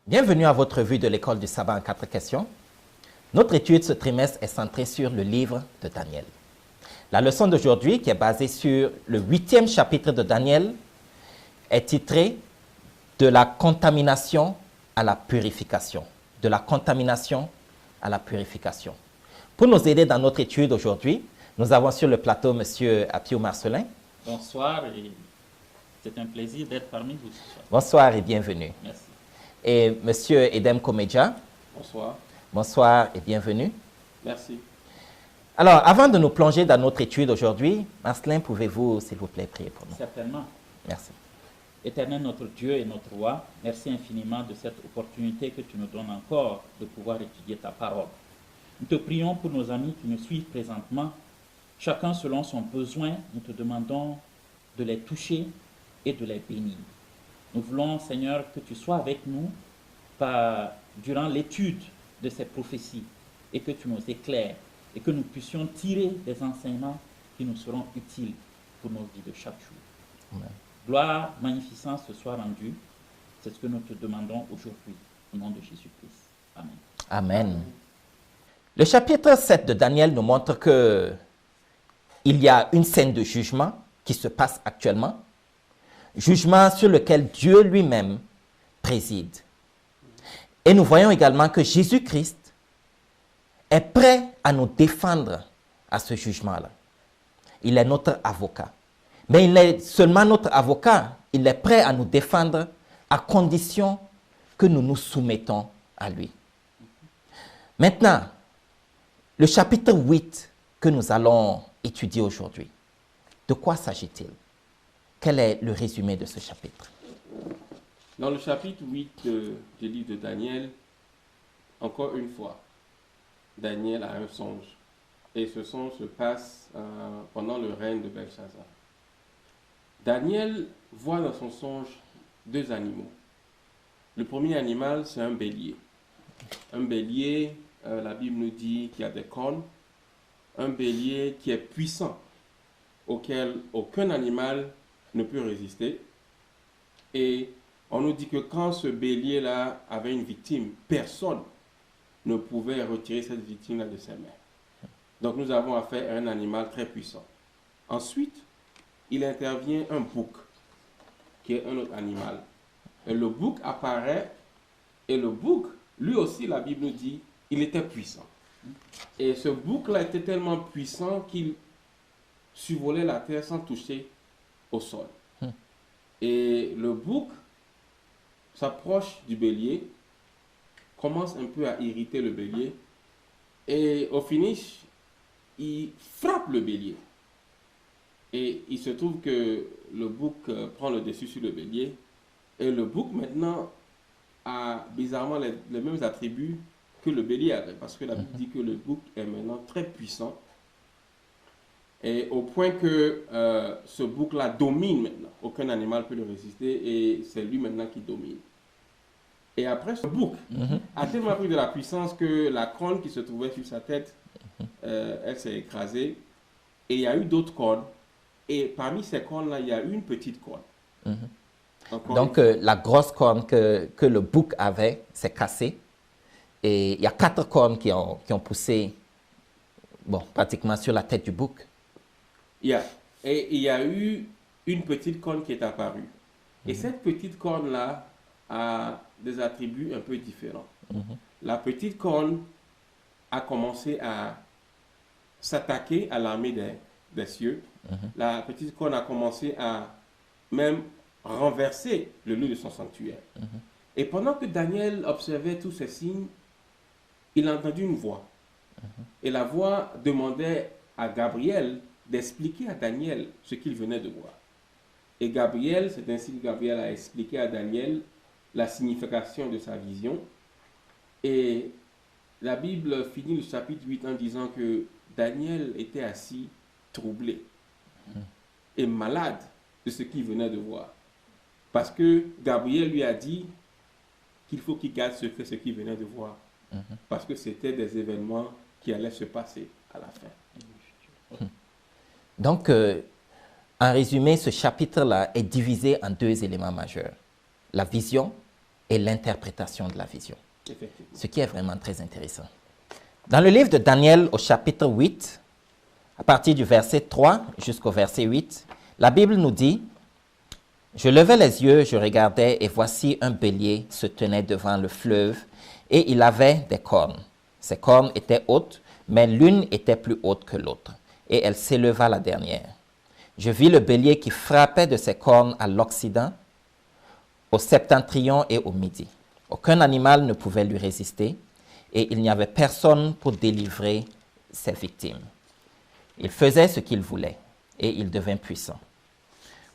Bienvenue à votre revue de l'école du sabbat en 4 questions. Notre étude ce trimestre est centrée sur le livre de Daniel. La leçon d'aujourd'hui, qui est basée sur le 8e chapitre de Daniel, est titrée « De la contamination à la purification ». De la contamination à la purification. Pour nous aider dans notre étude aujourd'hui, nous avons sur le plateau M. Apio Marcelin. Bonsoir et c'est un plaisir d'être parmi vous ce soir. Bonsoir et bienvenue. Merci. Et M. Edem Komedja. Bonsoir. Bonsoir et bienvenue. Merci. Alors, avant de nous plonger dans notre étude aujourd'hui, Marcelin, pouvez-vous, s'il vous plaît, prier pour nous? Certainement. Merci. Éternel notre Dieu et notre Roi, merci infiniment de cette opportunité que tu nous donnes encore de pouvoir étudier ta parole. Nous te prions pour nos amis qui nous suivent présentement. Chacun selon son besoin, nous te demandons de les toucher et de les bénir. Nous voulons, Seigneur, que tu sois avec nous durant l'étude de ces prophéties et que tu nous éclaires et que nous puissions tirer des enseignements qui nous seront utiles pour nos vies de chaque jour. Amen. Gloire, magnificence te soit rendue. C'est ce que nous te demandons aujourd'hui, au nom de Jésus-Christ. Amen. Amen. Le chapitre 7 de Daniel nous montre que il y a une scène de jugement qui se passe actuellement, jugement sur lequel Dieu lui-même préside. Et nous voyons également que Jésus-Christ est prêt à nous défendre à ce jugement-là. Il est notre avocat. Mais il est seulement notre avocat, il est prêt à nous défendre à condition que nous nous soumettons à lui. Maintenant, le chapitre 8 que nous allons étudier aujourd'hui, de quoi s'agit-il? Quel est le résumé de ce chapitre? Dans le chapitre 8 du livre de Daniel, encore une fois, Daniel a un songe. Et ce songe se passe pendant le règne de Belshazzar. Daniel voit dans son songe deux animaux. Le premier animal, c'est un bélier. Un bélier, la Bible nous dit qu'il y a des cornes. Un bélier qui est puissant, auquel aucun animal ne peut résister. Et on nous dit que quand ce bélier-là avait une victime, personne ne pouvait retirer cette victime-là de ses mains. Donc nous avons affaire à un animal très puissant. Ensuite, il intervient un bouc, qui est un autre animal. Et le bouc apparaît, et le bouc, lui aussi, la Bible nous dit, il était puissant. Et ce bouc-là était tellement puissant qu'il survolait la terre sans toucher au sol. Et le bouc s'approche du bélier, commence un peu à irriter le bélier, et au finish, il frappe le bélier. Et il se trouve que le bouc prend le dessus sur le bélier, et le bouc maintenant a bizarrement les mêmes attributs que le bélier avait, parce que la Bible dit que le bouc est maintenant très puissant, et au point que ce bouc-là domine maintenant. Aucun animal ne peut le résister, et c'est lui maintenant qui domine. Et après, ce bouc a tellement pris de la puissance que la corne qui se trouvait sur sa tête, elle s'est écrasée, et il y a eu d'autres cornes, et parmi ces cornes-là, il y a eu une petite corne. Donc, la grosse corne que le bouc avait s'est cassée. Et il y a 4 cornes qui ont poussé pratiquement sur la tête du bouc. Et il y a eu une petite corne qui est apparue. Et cette petite corne-là a des attributs un peu différents. La petite corne a commencé à s'attaquer à l'armée des cieux. La petite corne a commencé à même renverser le lieu de son sanctuaire. Et pendant que Daniel observait tous ces signes, il a entendu une voix. Et la voix demandait à Gabriel d'expliquer à Daniel ce qu'il venait de voir. Et Gabriel, c'est ainsi que Gabriel a expliqué à Daniel la signification de sa vision. Et la Bible finit le chapitre 8 en disant que Daniel était assis, troublé et malade de ce qu'il venait de voir. Parce que Gabriel lui a dit qu'il faut qu'il garde secret ce qu'il venait de voir. Parce que c'était des événements qui allaient se passer à la fin. Donc, en résumé, ce chapitre-là est divisé en 2 éléments majeurs. La vision et l'interprétation de la vision. Effectivement. Ce qui est vraiment très intéressant. Dans le livre de Daniel au chapitre 8, à partir du verset 3 jusqu'au verset 8, la Bible nous dit « Je levai les yeux, je regardais, et voici un bélier se tenait devant le fleuve, et il avait des cornes. Ses cornes étaient hautes, mais l'une était plus haute que l'autre, et elle s'éleva la dernière. Je vis le bélier qui frappait de ses cornes à l'Occident, au septentrion et au midi. Aucun animal ne pouvait lui résister, et il n'y avait personne pour délivrer ses victimes. Il faisait ce qu'il voulait, et il devint puissant.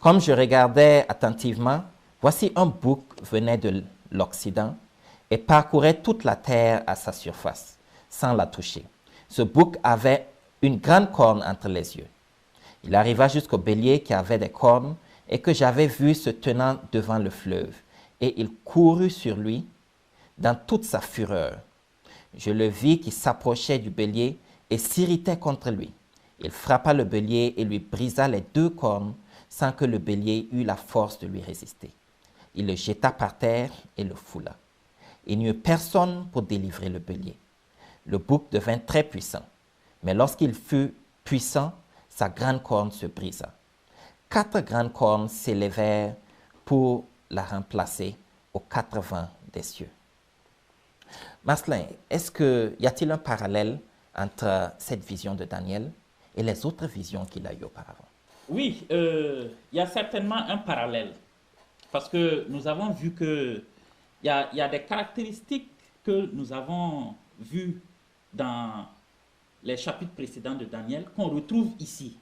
Comme je regardais attentivement, voici un bouc venait de l'Occident et parcourait toute la terre à sa surface, sans la toucher. Ce bouc avait une grande corne entre les yeux. Il arriva jusqu'au bélier qui avait des cornes et que j'avais vu se tenant devant le fleuve, et il courut sur lui dans toute sa fureur. Je le vis qui s'approchait du bélier et s'irritait contre lui. Il frappa le bélier et lui brisa les deux cornes sans que le bélier eût la force de lui résister. Il le jeta par terre et le foula. Il n'y eut personne pour délivrer le bélier. Le bouc devint très puissant, mais lorsqu'il fut puissant, sa grande corne se brisa. 4 grandes cornes s'élevèrent pour la remplacer aux 4 vents des cieux. Marcelin, y a-t-il un parallèle entre cette vision de Daniel et les autres visions qu'il a eues auparavant? Oui, il y a certainement un parallèle. Parce que nous avons vu qu'il y a des caractéristiques que nous avons vues dans les chapitres précédents de Daniel qu'on retrouve ici.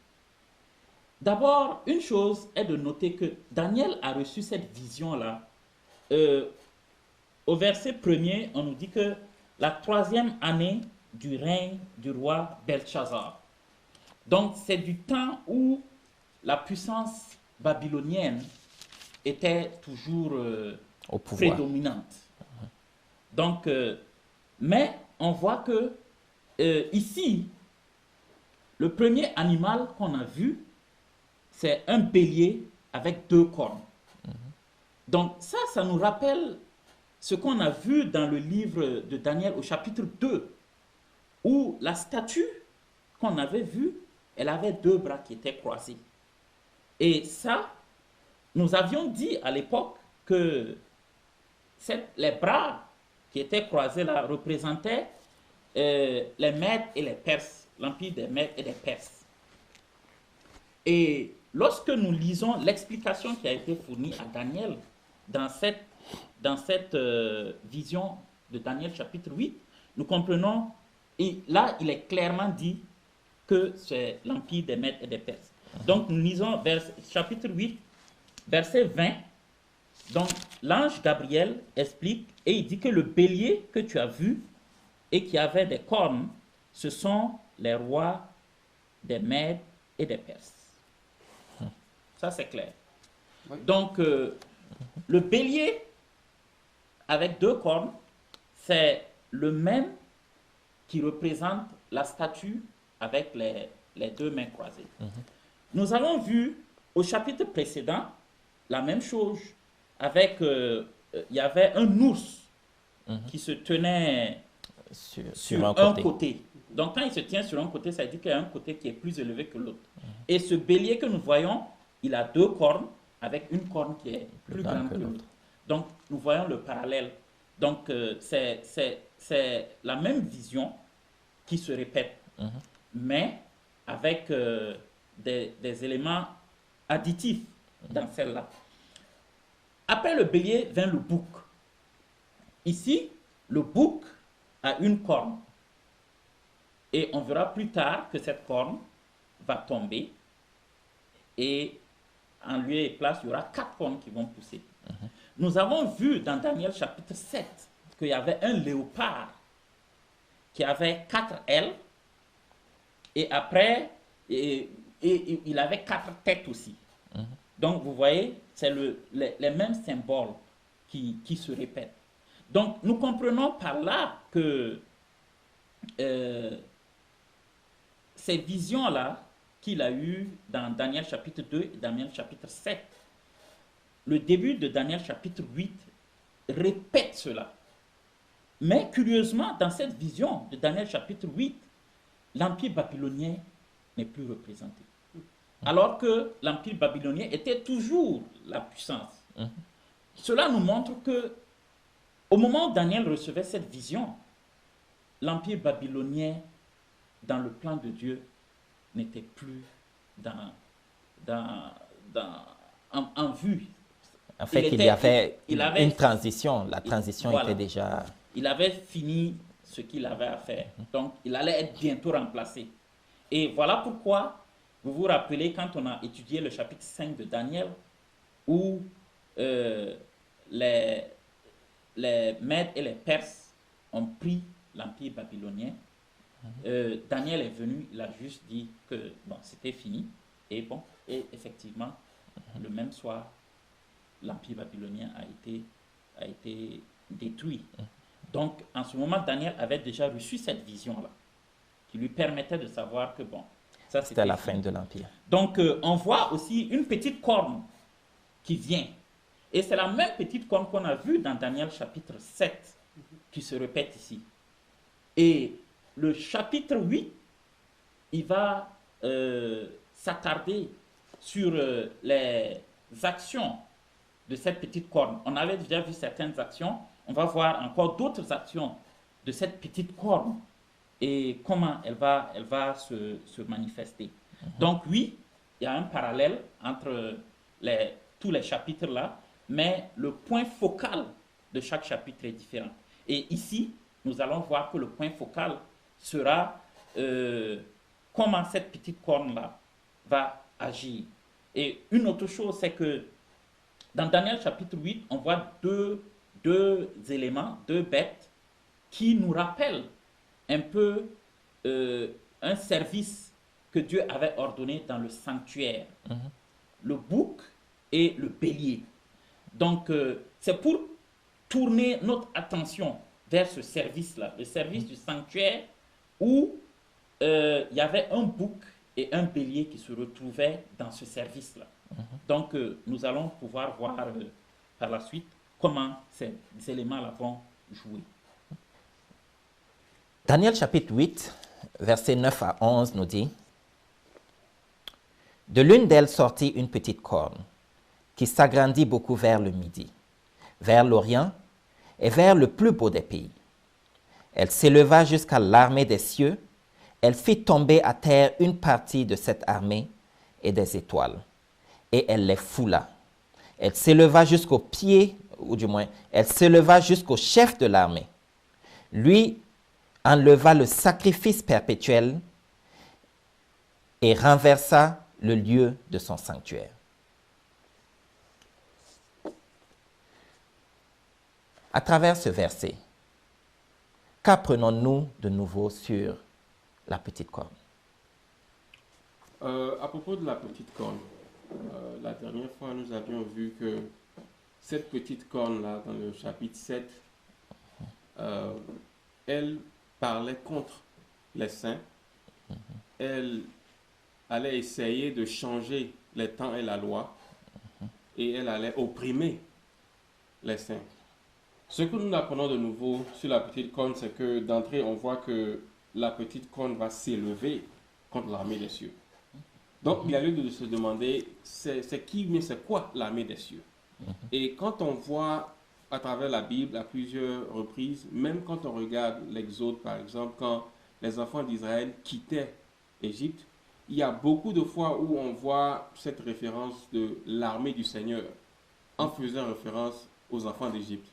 D'abord, une chose est de noter que Daniel a reçu cette vision-là. Au verset 1er, on nous dit que la 3e année du règne du roi Belchazzar. Donc, c'est du temps où la puissance babylonienne était toujours au pouvoir, prédominante. Donc, mais on voit que ici, le premier animal qu'on a vu, c'est un bélier avec 2 cornes. Donc ça nous rappelle ce qu'on a vu dans le livre de Daniel au chapitre 2, où la statue qu'on avait vue, elle avait 2 bras qui étaient croisés. Et ça, nous avions dit à l'époque que les bras qui étaient croisés là représentaient les Mèdes et les Perses, l'empire des Mèdes et des Perses. Et lorsque nous lisons l'explication qui a été fournie à Daniel dans cette vision de Daniel chapitre 8, nous comprenons, et là il est clairement dit que c'est l'empire des Mèdes et des Perses. Donc nous lisons chapitre 8, verset 20. Donc l'ange Gabriel explique et il dit que le bélier que tu as vu et qui avait des cornes, ce sont les rois des Mèdes et des Perses. Ça c'est clair. Oui. Donc le bélier avec 2 cornes, c'est le même qui représente la statue avec les 2 mains croisées. Nous avons vu au chapitre précédent la même chose avec, il y avait un ours qui se tenait sur un côté. Donc quand il se tient sur un côté, ça dit qu'il y a un côté qui est plus élevé que l'autre. Et ce bélier que nous voyons, il a 2 cornes avec une corne qui est plus grande que l'autre. Donc nous voyons le parallèle. Donc c'est la même vision qui se répète, mais avec des éléments additifs dans celle-là. Après le bélier vient le bouc. Ici, le bouc a une corne. Et on verra plus tard que cette corne va tomber. Et en lieu et place, il y aura 4 cornes qui vont pousser. Nous avons vu dans Daniel chapitre 7 qu'il y avait un léopard qui avait 4 ailes. Et après, et il avait 4 têtes aussi. Donc, vous voyez, c'est les mêmes symboles qui se répètent. Donc, nous comprenons par là que ces visions-là qu'il a eues dans Daniel chapitre 2 et Daniel chapitre 7, le début de Daniel chapitre 8 répète cela. Mais curieusement, dans cette vision de Daniel chapitre 8, l'empire babylonien n'est plus représenté. Alors que l'empire babylonien était toujours la puissance. Cela nous montre que au moment où Daniel recevait cette vision, l'empire babylonien, dans le plan de Dieu, n'était plus en vue. En fait, il y avait une transition. La transition était déjà... Il avait fini ce qu'il avait à faire. Donc, il allait être bientôt remplacé. Et voilà pourquoi, vous vous rappelez, quand on a étudié le chapitre 5 de Daniel, où les Mèdes et les Perses ont pris l'empire babylonien, Daniel est venu, il a juste dit que bon, c'était fini. Et bon, et effectivement, le même soir, l'empire babylonien a été détruit. Donc, en ce moment, Daniel avait déjà reçu cette vision-là, qui lui permettait de savoir que bon, ça c'était la fin de l'empire. Donc, on voit aussi une petite corne qui vient. Et c'est la même petite corne qu'on a vue dans Daniel chapitre 7, qui se répète ici. Et le chapitre 8, il va s'attarder sur les actions de cette petite corne. On avait déjà vu certaines actions. On va voir encore d'autres actions de cette petite corne et comment elle va se manifester. Donc oui, il y a un parallèle entre tous les chapitres là, mais le point focal de chaque chapitre est différent. Et ici, nous allons voir que le point focal sera comment cette petite corne-là va agir. Et une autre chose, c'est que dans Daniel chapitre 8, on voit deux éléments, deux bêtes qui nous rappellent un peu un service que Dieu avait ordonné dans le sanctuaire. Le bouc et le bélier. Donc, c'est pour tourner notre attention vers ce service-là, le service du sanctuaire où il y avait un bouc et un bélier qui se retrouvaient dans ce service-là. Donc, nous allons pouvoir voir par la suite comment ces éléments-là vont jouer. Daniel chapitre 8, versets 9 à 11 nous dit: « De l'une d'elles sortit une petite corne, qui s'agrandit beaucoup vers le midi, vers l'Orient et vers le plus beau des pays. Elle s'éleva jusqu'à l'armée des cieux. Elle fit tomber à terre une partie de cette armée et des étoiles, et elle les foula. Elle s'éleva jusqu'au pied, ou du moins, elle s'éleva jusqu'au chef de l'armée. Lui enleva le sacrifice perpétuel et renversa le lieu de son sanctuaire. » À travers ce verset, qu'apprenons-nous de nouveau sur la petite corne? À propos de la petite corne, la dernière fois, nous avions vu que cette petite corne-là, dans le chapitre 7, elle parlait contre les saints. Elle allait essayer de changer les temps et la loi, et elle allait opprimer les saints. Ce que nous apprenons de nouveau sur la petite corne, c'est que d'entrée, on voit que la petite corne va s'élever contre l'armée des cieux. Donc, il y a lieu de se demander, c'est qui, mais c'est quoi l'armée des cieux? Et quand on voit à travers la Bible à plusieurs reprises, même quand on regarde l'Exode, par exemple, quand les enfants d'Israël quittaient l'Égypte, il y a beaucoup de fois où on voit cette référence de l'armée du Seigneur en faisant référence aux enfants d'Égypte,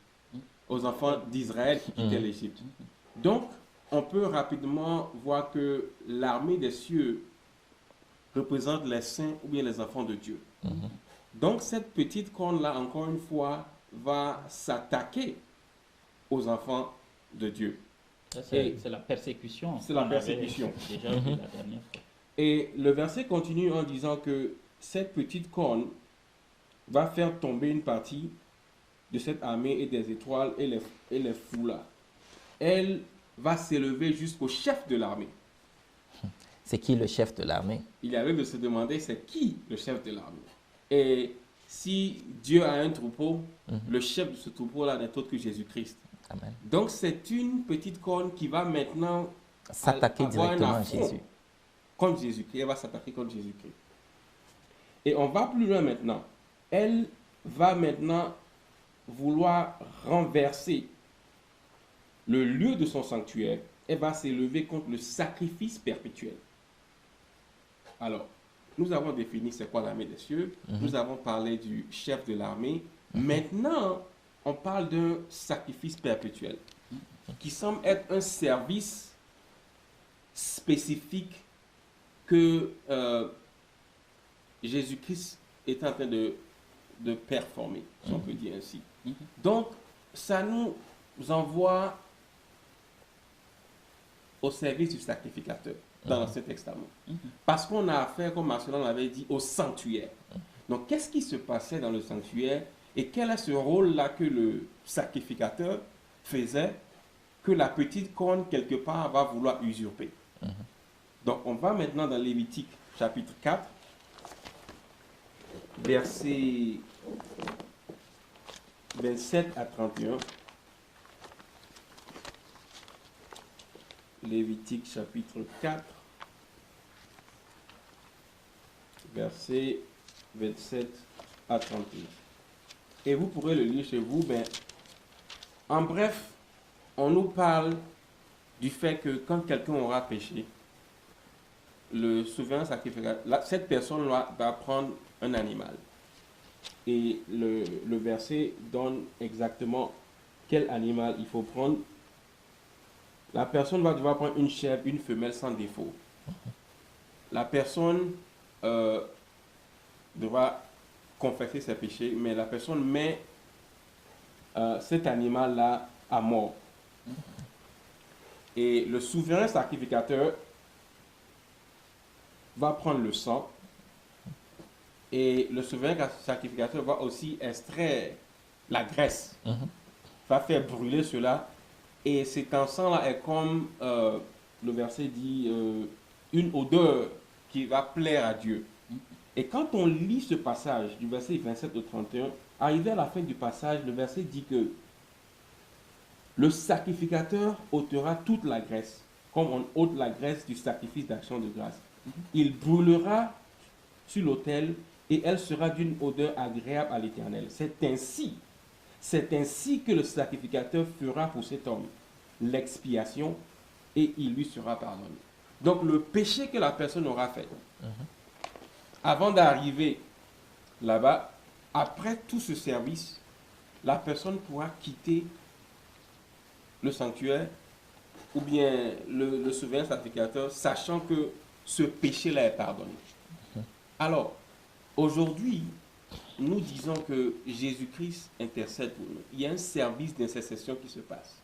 aux enfants d'Israël qui quittaient l'Égypte. Donc, on peut rapidement voir que l'armée des cieux représente les saints ou bien les enfants de Dieu. Donc, cette petite corne-là, encore une fois, va s'attaquer aux enfants de Dieu. C'est la persécution. C'est la persécution. Déjà vu la dernière fois. Et le verset continue en disant que cette petite corne va faire tomber une partie de cette armée et des étoiles et les foula. Elle va s'élever jusqu'au chef de l'armée. C'est qui le chef de l'armée? Il y avait de se demander c'est qui le chef de l'armée. Et si Dieu a un troupeau, le chef de ce troupeau-là n'est autre que Jésus-Christ. Amen. Donc c'est une petite corne qui va maintenant S'attaquer avoir un directement à affront Jésus. contre Jésus-Christ. Elle va s'attaquer contre Jésus-Christ. Et on va plus loin maintenant. Elle va maintenant vouloir renverser le lieu de son sanctuaire. Elle va s'élever contre le sacrifice perpétuel. Alors, nous avons défini c'est quoi l'armée des cieux. Nous avons parlé du chef de l'armée. Maintenant, on parle d'un sacrifice perpétuel qui semble être un service spécifique que Jésus-Christ est en train de performer, si on peut dire ainsi. Donc, ça nous envoie au service du sacrificateur dans l'Ancien Testament. Parce qu'on a affaire, comme Marcelin l'avait dit, au sanctuaire. Donc, qu'est-ce qui se passait dans le sanctuaire et quel est ce rôle-là que le sacrificateur faisait que la petite corne, quelque part, va vouloir usurper. Donc, on va maintenant dans Lévitique, chapitre 4, versets 27 à 31. Lévitique, chapitre 4, versets 27 à 31. Et vous pourrez le lire chez vous. En bref, on nous parle du fait que quand quelqu'un aura péché, le souverain sacrificateur, cette personne va prendre un animal. Et le verset donne exactement quel animal il faut prendre. La personne va devoir prendre une chèvre, une femelle sans défaut. La personne devra confesser ses péchés, mais la personne met cet animal-là à mort. Et le souverain sacrificateur va prendre le sang et le souverain sacrificateur va aussi extraire la graisse, va faire brûler cela et cet encens-là est comme le verset dit une odeur qui va plaire à Dieu. Et quand on lit ce passage du verset 27 au 31, arrivé à la fin du passage, le verset dit que le sacrificateur ôtera toute la graisse, comme on ôte la graisse du sacrifice d'action de grâce. Il brûlera sur l'autel et elle sera d'une odeur agréable à l'Éternel. C'est ainsi que le sacrificateur fera pour cet homme l'expiation et il lui sera pardonné. Donc le péché que la personne aura fait, avant d'arriver là-bas, après tout ce service, la personne pourra quitter le sanctuaire ou bien le souverain sacrificateur, sachant que ce péché-là est pardonné. Alors, aujourd'hui, nous disons que Jésus-Christ intercède pour nous. Il y a un service d'intercession qui se passe.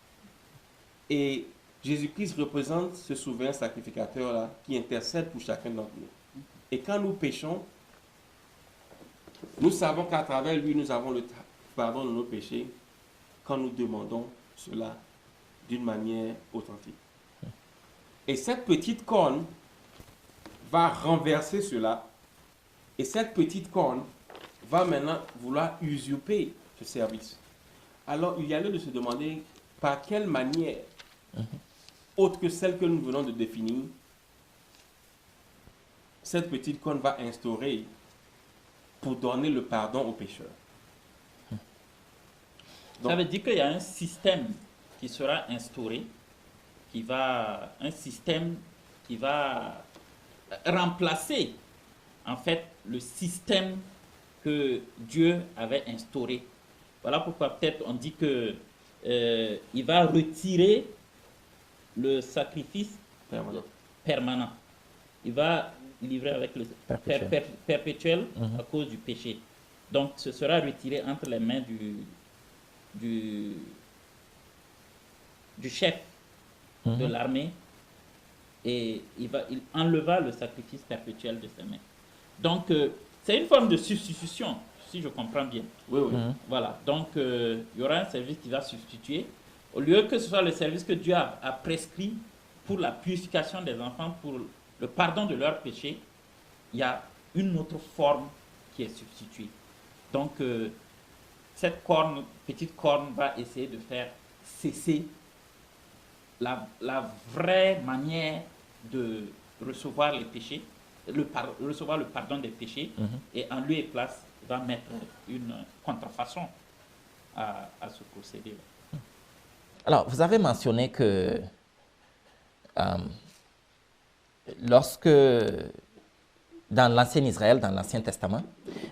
Et Jésus-Christ représente ce souverain sacrificateur-là qui intercède pour chacun d'entre nous. Et quand nous péchons, nous savons qu'à travers lui, nous avons le pardon de nos péchés quand nous demandons cela d'une manière authentique. Et cette petite corne va renverser cela. Et cette petite corne va maintenant vouloir usurper ce service. Alors, il y a lieu de se demander par quelle manière, autre que celle que nous venons de définir, cette petite corne va instaurer pour donner le pardon aux pécheurs. Donc, ça veut dire qu'il y a un système qui sera instauré, un système qui va remplacer en fait le système que Dieu avait instauré. Voilà pourquoi peut-être on dit que il va retirer le sacrifice permanent. Il va livrer avec le perpétuel à cause du péché. Donc ce sera retiré entre les mains du chef de l'armée et il enleva le sacrifice perpétuel de ses mains. Donc c'est une forme de substitution, si je comprends bien. Oui, oui. Voilà, donc il y aura un service qui va substituer. Au lieu que ce soit le service que Dieu a prescrit pour la purification des enfants, pour le pardon de leurs péchés, il y a une autre forme qui est substituée. Donc, cette petite corne va essayer de faire cesser la vraie manière de recevoir les péchés, recevoir le pardon des péchés, et en lieu et place va mettre une contrefaçon à ce procédé. Alors, vous avez mentionné que lorsque, dans l'ancien Israël, dans l'Ancien Testament,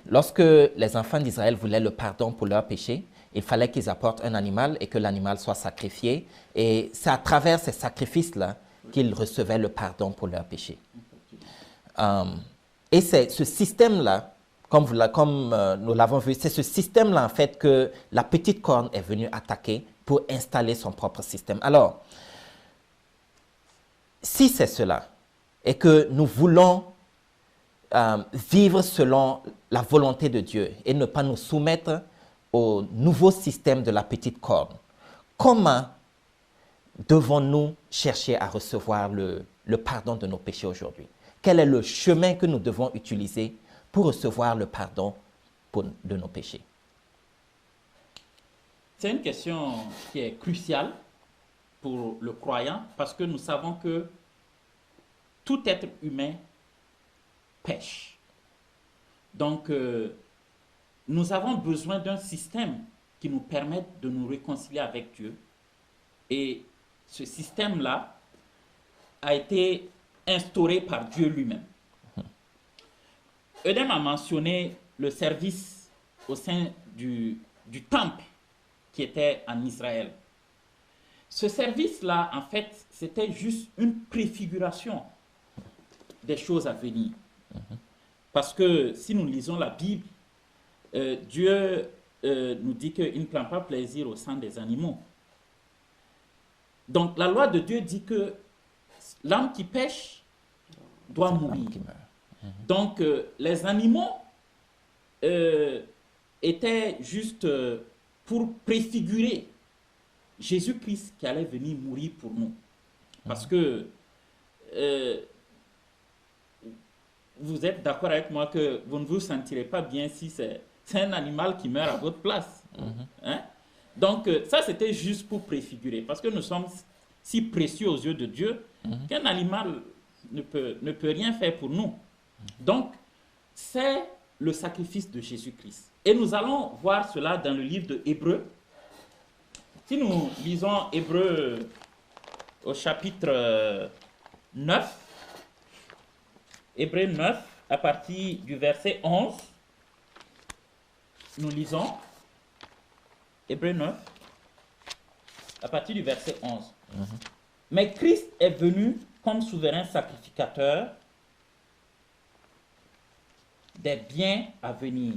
lorsque les enfants d'Israël voulaient le pardon pour leurs péchés, il fallait qu'ils apportent un animal et que l'animal soit sacrifié. Et c'est à travers ces sacrifices-là qu'ils recevaient le pardon pour leurs péchés. Et c'est ce système-là, comme nous l'avons vu, c'est ce système-là en fait que la petite corne est venue attaquer pour installer son propre système. Alors, si c'est cela, et que nous voulons vivre selon la volonté de Dieu et ne pas nous soumettre au nouveau système de la petite corne, comment devons-nous chercher à recevoir le pardon de nos péchés aujourd'hui? Quel est le chemin que nous devons utiliser pour recevoir le pardon de nos péchés? C'est une question qui est cruciale pour le croyant parce que nous savons que tout être humain pêche. Donc, nous avons besoin d'un système qui nous permette de nous réconcilier avec Dieu. Et ce système-là a été instauré par Dieu lui-même. Edem a mentionné le service au sein du temple qui était en Israël. Ce service-là, en fait, c'était juste une préfiguration des choses à venir. Parce que si nous lisons la Bible, Dieu nous dit qu'il ne prend pas plaisir au sang des animaux. Donc la loi de Dieu dit que l'âme qui pêche doit mourir. Donc les animaux étaient juste pour préfigurer Jésus-Christ qui allait venir mourir pour nous. Parce que vous êtes d'accord avec moi que vous ne vous sentirez pas bien si c'est un animal qui meurt à votre place. Hein? Donc ça c'était juste pour préfigurer, parce que nous sommes si précieux aux yeux de Dieu qu'un animal ne peut rien faire pour nous. Donc c'est le sacrifice de Jésus-Christ. Et nous allons voir cela dans le livre de Hébreux. Si nous lisons Hébreux au chapitre 9, Hébreux 9, à partir du verset 11, nous lisons Hébreux 9, à partir du verset 11. Mais Christ est venu comme souverain sacrificateur des biens à venir.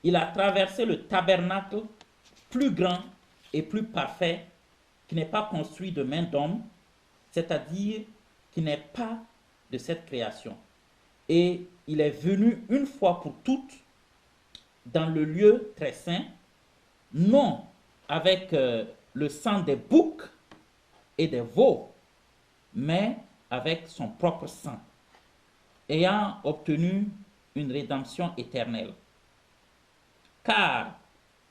Il a traversé le tabernacle plus grand et plus parfait qui n'est pas construit de main d'homme, c'est-à-dire qui n'est pas de cette création. Et il est venu une fois pour toutes dans le lieu très saint, non avec le sang des boucs et des veaux, mais avec son propre sang, ayant obtenu une rédemption éternelle. Car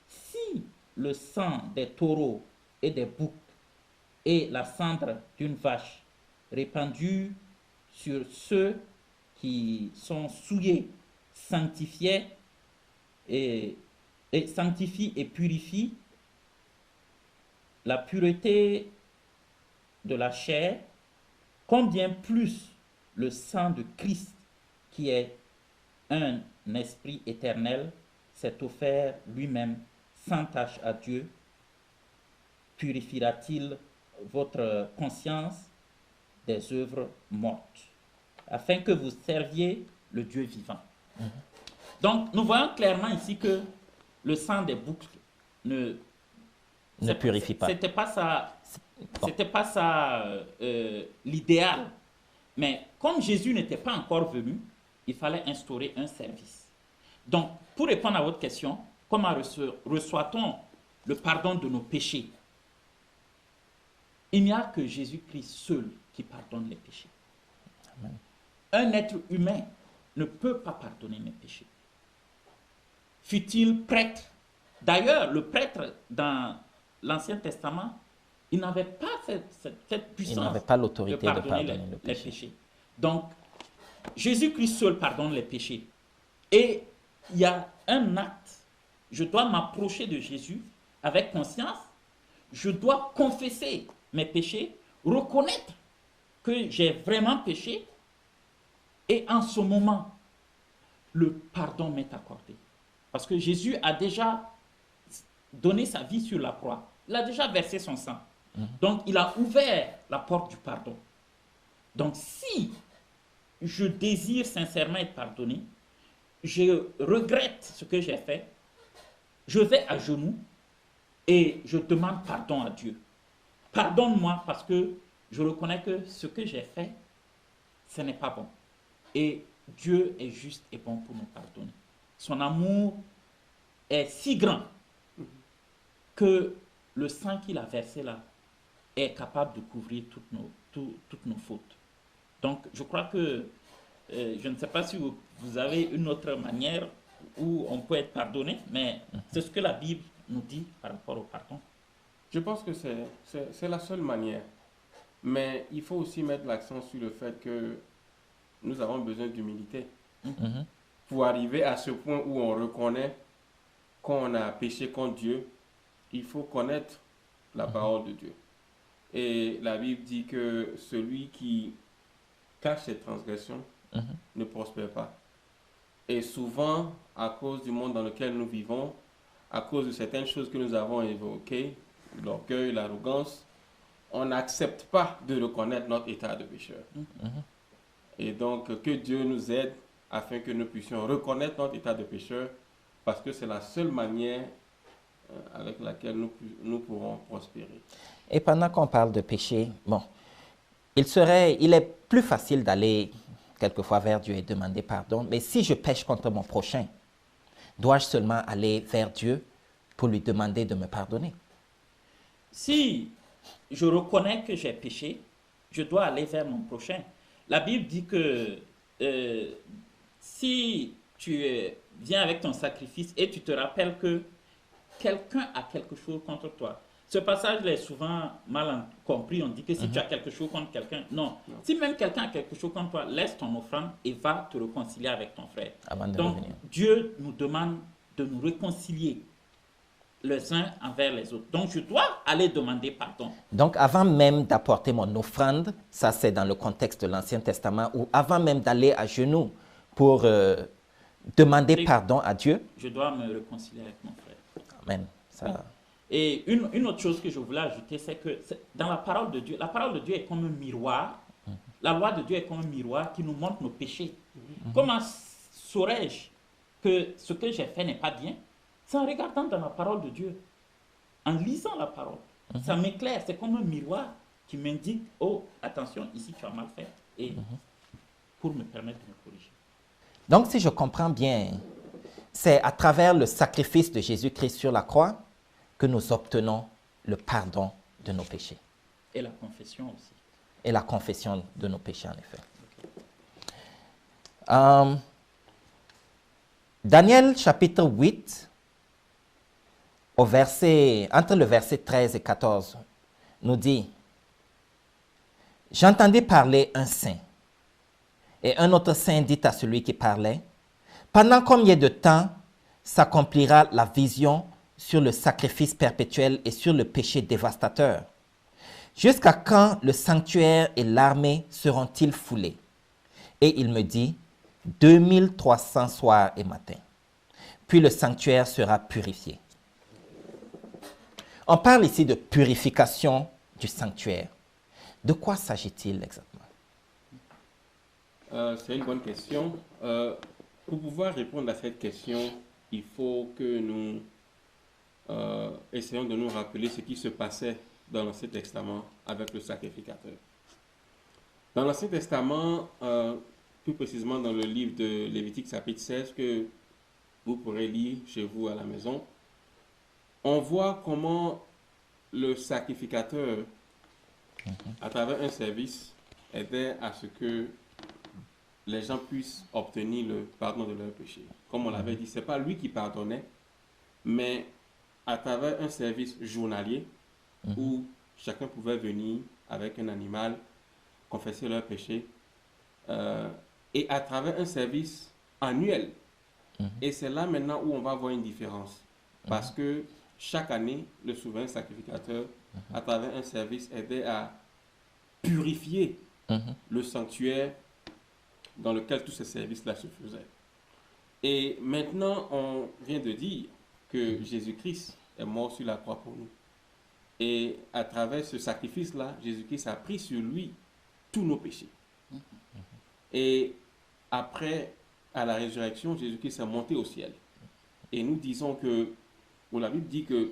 si le sang des taureaux et des boucs et la cendre d'une vache répandue sur ceux qui sont souillés sanctifie et purifie la pureté de la chair, combien plus le sang de Christ, qui est un esprit éternel, s'est offert lui-même sans tache à Dieu, purifiera-t-il votre conscience des œuvres mortes, afin que vous serviez le Dieu vivant. Donc, nous voyons clairement ici que le sang des boucs ne purifie pas. C'était pas ça l'idéal. Mais comme Jésus n'était pas encore venu, il fallait instaurer un service. Donc, pour répondre à votre question, comment reçoit-on le pardon de nos péchés? Il n'y a que Jésus-Christ seul qui pardonne les péchés. Amen. Un être humain ne peut pas pardonner mes péchés. fut-il prêtre. D'ailleurs, le prêtre dans l'Ancien Testament, il n'avait pas cette puissance Il n'avait pas de l'autorité de pardonner pardonner le les péché. péchés. Donc, Jésus-Christ seul pardonne les péchés. Et il y a un acte. Je dois m'approcher de Jésus avec conscience. Je dois confesser mes péchés, reconnaître que j'ai vraiment péché. Et en ce moment, le pardon m'est accordé. Parce que Jésus a déjà donné sa vie sur la croix. Il a déjà versé son sang. Donc, il a ouvert la porte du pardon. Donc, si je désire sincèrement être pardonné, je regrette ce que j'ai fait, je vais à genoux et je demande pardon à Dieu. Pardonne-moi parce que je reconnais que ce que j'ai fait, ce n'est pas bon. Et Dieu est juste et bon pour nous pardonner. Son amour est si grand que le sang qu'il a versé là est capable de couvrir toutes nos fautes. Donc, je crois que, je ne sais pas si vous avez une autre manière où on peut être pardonné, mais c'est ce que la Bible nous dit par rapport au pardon. Je pense que c'est la seule manière. Mais il faut aussi mettre l'accent sur le fait que nous avons besoin d'humilité pour arriver à ce point où on reconnaît qu'on a péché contre Dieu. Il faut connaître la parole de Dieu. Et la Bible dit que celui qui cache ses transgressions ne prospère pas. Et souvent, à cause du monde dans lequel nous vivons, à cause de certaines choses que nous avons évoquées, l'orgueil, l'arrogance, on n'accepte pas de reconnaître notre état de pécheur. Et donc, que Dieu nous aide afin que nous puissions reconnaître notre état de pécheur, parce que c'est la seule manière avec laquelle nous pourrons prospérer. Et pendant qu'on parle de péché, bon, il est plus facile d'aller quelquefois vers Dieu et demander pardon, mais si je pêche contre mon prochain, dois-je seulement aller vers Dieu pour lui demander de me pardonner? Si je reconnais que j'ai péché, je dois aller vers mon prochain. La Bible dit que si tu viens avec ton sacrifice et tu te rappelles que quelqu'un a quelque chose contre toi, ce passage est souvent mal compris. On dit que si tu as quelque chose contre quelqu'un, non. Si même quelqu'un a quelque chose contre toi, laisse ton offrande et va te réconcilier avec ton frère. Avant de Donc, revenir. Dieu nous demande de nous réconcilier les uns envers les autres. Donc, je dois aller demander pardon. Donc, avant même d'apporter mon offrande, ça c'est dans le contexte de l'Ancien Testament, ou avant même d'aller à genoux pour demander pardon à Dieu. Je dois me réconcilier avec mon frère. Amen. Ça, Et une autre chose que je voulais ajouter, c'est que dans la parole de Dieu est comme un miroir. La loi de Dieu est comme un miroir qui nous montre nos péchés. Comment saurais-je que ce que j'ai fait n'est pas bien? C'est en regardant dans la parole de Dieu, en lisant la parole. Ça m'éclaire, c'est comme un miroir qui m'indique, oh, attention, ici tu as mal fait, et pour me permettre de me corriger. Donc, si je comprends bien, c'est à travers le sacrifice de Jésus-Christ sur la croix que nous obtenons le pardon de nos péchés. Et la confession aussi. Et la confession de nos péchés, en effet. Daniel chapitre 8, entre le verset 13 et 14, nous dit « J'entendis parler un saint, et un autre saint dit à celui qui parlait, « Pendant combien de temps s'accomplira la vision sur le sacrifice perpétuel et sur le péché dévastateur? Jusqu'à quand le sanctuaire et l'armée seront-ils foulés? » Et il me dit, 2300 soirs et matins. Puis le sanctuaire sera purifié. On parle ici de purification du sanctuaire. De quoi s'agit-il exactement? C'est une bonne question. Pour pouvoir répondre à cette question, il faut que nous essayons de nous rappeler ce qui se passait dans l'Ancien Testament avec le sacrificateur. Dans l'Ancien Testament, plus précisément dans le livre de Lévitique chapitre 16, que vous pourrez lire chez vous à la maison, on voit comment le sacrificateur, à travers un service, aidait à ce que les gens puissent obtenir le pardon de leurs péchés. Comme on l'avait dit, ce n'est pas lui qui pardonnait, mais à travers un service journalier où chacun pouvait venir avec un animal, confesser leurs péchés, et à travers un service annuel. Et c'est là maintenant où on va voir une différence. Parce que chaque année, le souverain sacrificateur, à travers un service, aidait à purifier le sanctuaire dans lequel tous ces services-là se faisaient. Et maintenant, on vient de dire que Jésus-Christ est mort sur la croix pour nous. Et à travers ce sacrifice-là, Jésus-Christ a pris sur lui tous nos péchés. Et après, à la résurrection, Jésus-Christ est monté au ciel. Et nous disons que, ou la Bible dit que,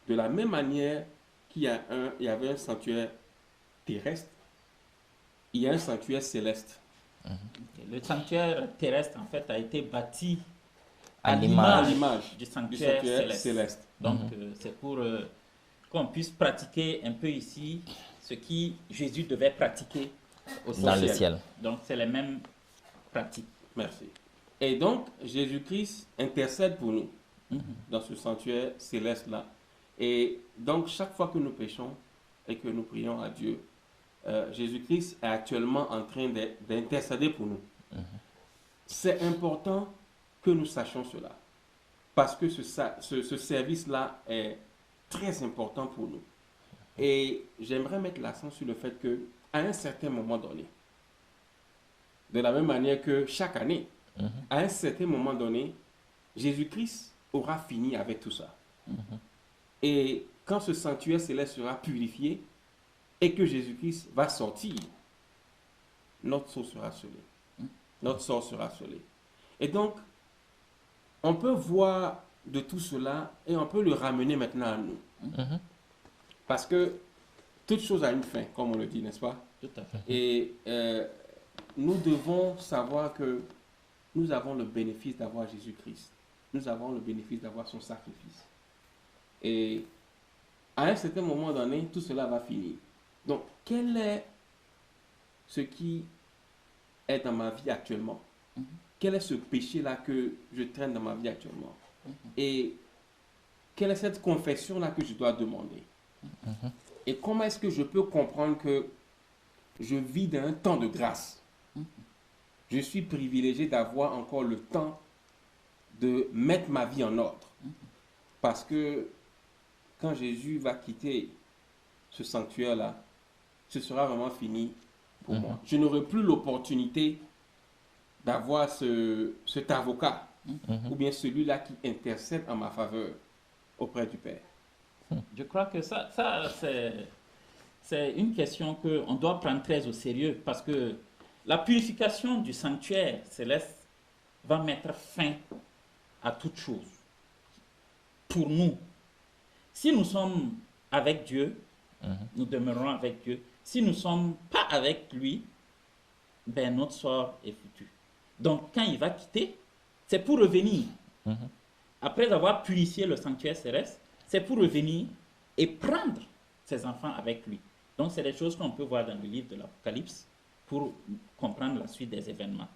de la même manière qu'il y avait un sanctuaire terrestre, il y a un sanctuaire céleste. Le sanctuaire terrestre, en fait, a été bâti À à l'image l'image du sanctuaire céleste. Donc, c'est pour qu'on puisse pratiquer un peu ici ce qui Jésus devait pratiquer au dans le ciel. ciel. Donc, c'est les mêmes pratiques. Merci. Et donc, Jésus-Christ intercède pour nous dans ce sanctuaire céleste-là. Et donc, chaque fois que nous péchons et que nous prions à Dieu, Jésus-Christ est actuellement en train d'intercéder pour nous. C'est important que nous sachions cela. Parce que ce service-là est très important pour nous. Et j'aimerais mettre l'accent sur le fait que, à un certain moment donné, de la même manière que chaque année, à un certain moment donné, Jésus-Christ aura fini avec tout ça. Et quand ce sanctuaire céleste sera purifié et que Jésus-Christ va sortir, notre sort sera scellé. Notre sort sera scellé. Et donc, on peut voir de tout cela et on peut le ramener maintenant à nous. Parce que toute chose a une fin, comme on le dit, n'est-ce pas? Tout à fait. Et nous devons savoir que nous avons le bénéfice d'avoir Jésus-Christ. Nous avons le bénéfice d'avoir son sacrifice. Et à un certain moment donné, tout cela va finir. Donc, quel est ce qui est dans ma vie actuellement? Quel est ce péché-là que je traîne dans ma vie actuellement? Et quelle est cette confession-là que je dois demander? Et comment est-ce que je peux comprendre que je vis dans un temps de grâce? Je suis privilégié d'avoir encore le temps de mettre ma vie en ordre. Parce que quand Jésus va quitter ce sanctuaire-là, ce sera vraiment fini pour moi. Je n'aurai plus l'opportunité d'avoir cet avocat ou bien celui-là qui intercède en ma faveur auprès du Père. Je crois que ça c'est une question qu'on doit prendre très au sérieux parce que la purification du sanctuaire céleste va mettre fin à toute chose. Pour nous, si nous sommes avec Dieu, nous demeurons avec Dieu. Si nous ne sommes pas avec lui, ben notre sort est foutu. Donc quand il va quitter, c'est pour revenir. Après avoir purifié le sanctuaire céleste, c'est pour revenir et prendre ses enfants avec lui. Donc c'est des choses qu'on peut voir dans le livre de l'Apocalypse pour comprendre la suite des événements.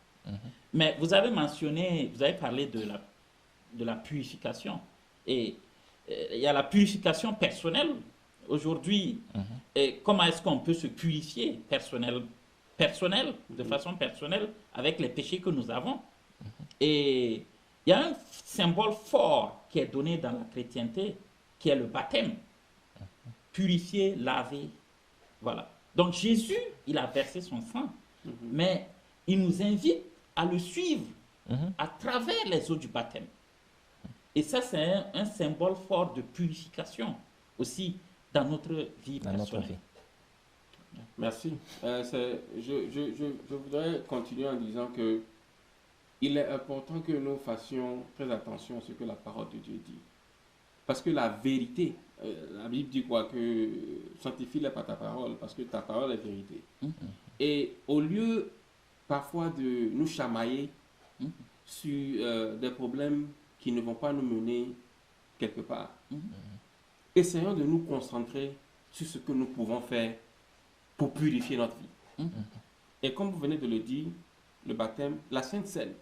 Mais vous avez mentionné, vous avez parlé de la purification. Et il y a la purification personnelle. Aujourd'hui, comment est-ce qu'on peut se purifier de façon personnelle avec les péchés que nous avons? Et il y a un symbole fort qui est donné dans la chrétienté, qui est le baptême. Purifier, laver. Voilà. Donc Jésus, il a versé son sang, mais il nous invite à le suivre à travers les eaux du baptême. Et ça, c'est un symbole fort de purification aussi dans notre vie personnelle. Merci. Je voudrais continuer en disant que il est important que nous fassions très attention à ce que la parole de Dieu dit. Parce que la vérité, la Bible dit quoi? Que sanctifie-les par ta parole, parce que ta parole est vérité. Et au lieu parfois de nous chamailler sur des problèmes qui ne vont pas nous mener quelque part, essayons de nous concentrer sur ce que nous pouvons faire pour purifier notre vie. Et comme vous venez de le dire, le baptême, la Sainte Seine.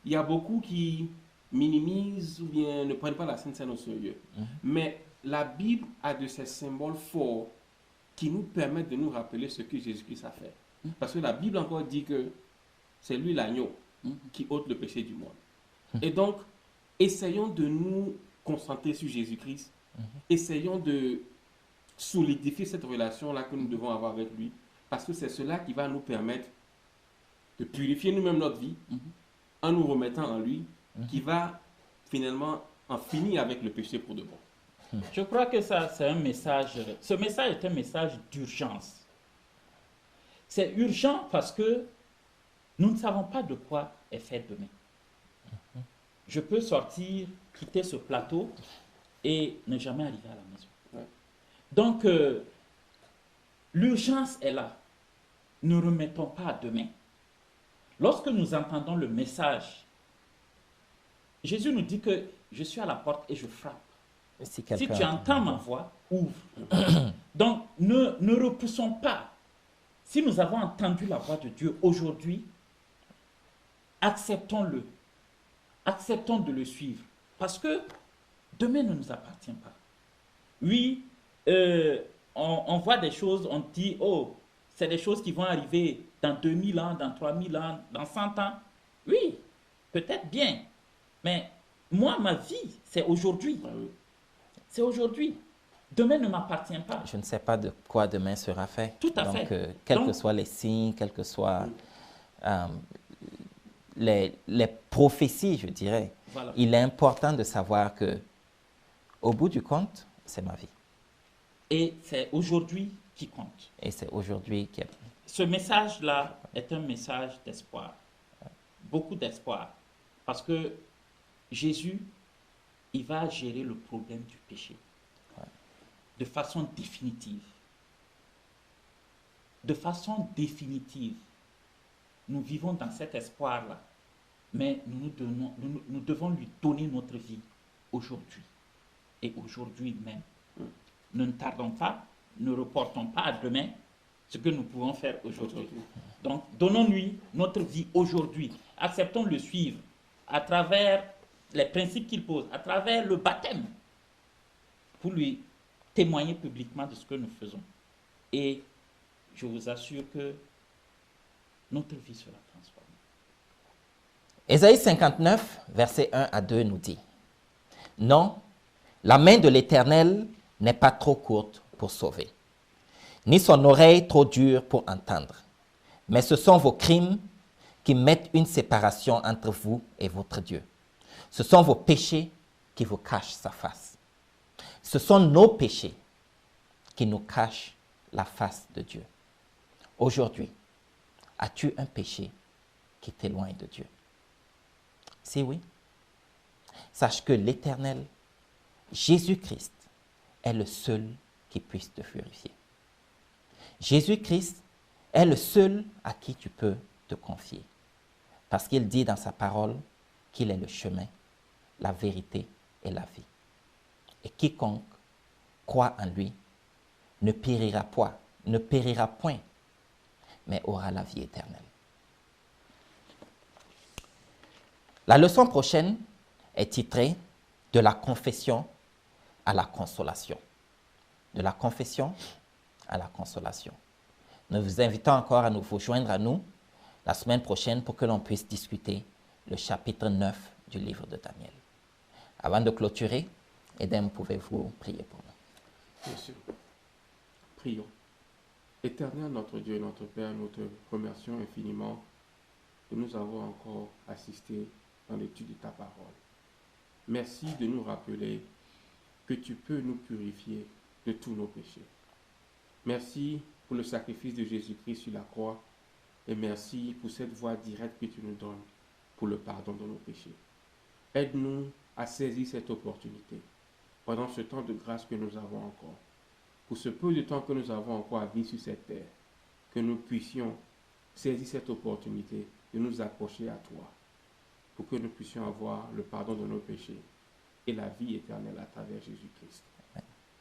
Il y a beaucoup qui minimisent ou bien ne prennent pas la Sainte Seine au sérieux. Mais la Bible a de ces symboles forts qui nous permettent de nous rappeler ce que Jésus-Christ a fait. Parce que la Bible encore dit que c'est lui l'agneau qui ôte le péché du monde. Et donc, essayons de nous concentrer sur Jésus-Christ. Essayons de solidifier cette relation-là que nous devons avoir avec lui. Parce que c'est cela qui va nous permettre de purifier nous-mêmes notre vie en nous remettant en lui, qui va finalement en finir avec le péché pour de bon. Je crois que ça, c'est un message. Ce message est un message d'urgence. C'est urgent parce que nous ne savons pas de quoi est fait demain. Je peux sortir, quitter ce plateau et ne jamais arriver à la maison. Ouais. Donc, l'urgence est là. Ne remettons pas à demain. Lorsque nous entendons le message, Jésus nous dit que je suis à la porte et je frappe. Si tu entends ma voix, ouvre. Donc, ne repoussons pas. Si nous avons entendu la voix de Dieu aujourd'hui, acceptons-le. Acceptons de le suivre. Parce que demain ne nous appartient pas. Oui, on voit des choses, on dit, oh, c'est des choses qui vont arriver dans 2000 ans, dans 3000 ans, dans 100 ans. Oui, peut-être bien. Mais moi, ma vie, c'est aujourd'hui. C'est aujourd'hui. Demain ne m'appartient pas. Je ne sais pas de quoi demain sera fait. Tout à fait. Donc, quels que soient les signes, quels que soient les prophéties, je dirais, Voilà. il est important de savoir que, au bout du compte, c'est ma vie. Et c'est aujourd'hui qui compte. Et c'est aujourd'hui qui est... Ce message-là est un message d'espoir. Beaucoup d'espoir. Parce que Jésus, il va gérer le problème du péché de façon définitive. De façon définitive. Nous vivons dans cet espoir-là. Mais nous devons lui donner notre vie aujourd'hui. Et aujourd'hui même. Ne tardons pas, ne reportons pas à demain ce que nous pouvons faire aujourd'hui. Donc, donnons-lui notre vie aujourd'hui. Acceptons de le suivre à travers les principes qu'il pose, à travers le baptême, pour lui témoigner publiquement de ce que nous faisons. Et je vous assure que notre vie sera transformée. Ésaïe 59, versets 1 à 2 nous dit, « Non, la main de l'Éternel n'est pas trop courte pour sauver, ni son oreille trop dure pour entendre. Mais ce sont vos crimes qui mettent une séparation entre vous et votre Dieu. Ce sont vos péchés qui vous cachent sa face. Ce sont nos péchés qui nous cachent la face de Dieu. Aujourd'hui, as-tu un péché qui t'éloigne de Dieu? Si oui, sache que l'Éternel, Jésus-Christ, est le seul qui puisse te purifier. Jésus-Christ est le seul à qui tu peux te confier. Parce qu'il dit dans sa parole qu'il est le chemin, la vérité et la vie. Et quiconque croit en lui ne périra point, mais aura la vie éternelle. La leçon prochaine est titrée « De la confession à la consolation ». De la confession à la consolation. Nous vous invitons encore à vous joindre à nous la semaine prochaine pour que l'on puisse discuter le chapitre 9 du livre de Daniel. Avant de clôturer, Edem, pouvez-vous prier pour nous? Bien sûr. Prions. Éternel notre Dieu et notre Père, nous te remercions infiniment de nous avoir encore assistés dans l'étude de ta parole. Merci de nous rappeler que tu peux nous purifier de tous nos péchés. Merci pour le sacrifice de Jésus-Christ sur la croix et merci pour cette voie directe que tu nous donnes pour le pardon de nos péchés. Aide-nous à saisir cette opportunité pendant ce temps de grâce que nous avons encore. Pour ce peu de temps que nous avons encore à vivre sur cette terre, que nous puissions saisir cette opportunité de nous approcher à toi pour que nous puissions avoir le pardon de nos péchés et la vie éternelle à travers Jésus-Christ.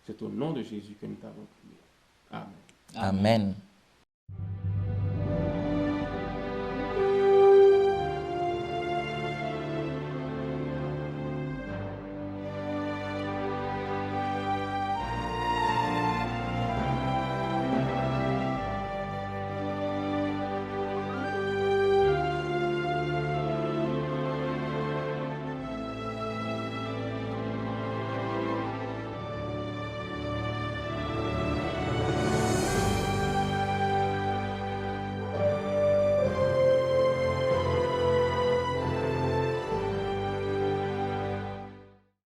C'est au nom de Jésus que nous t'avons prié. Amen. Amen.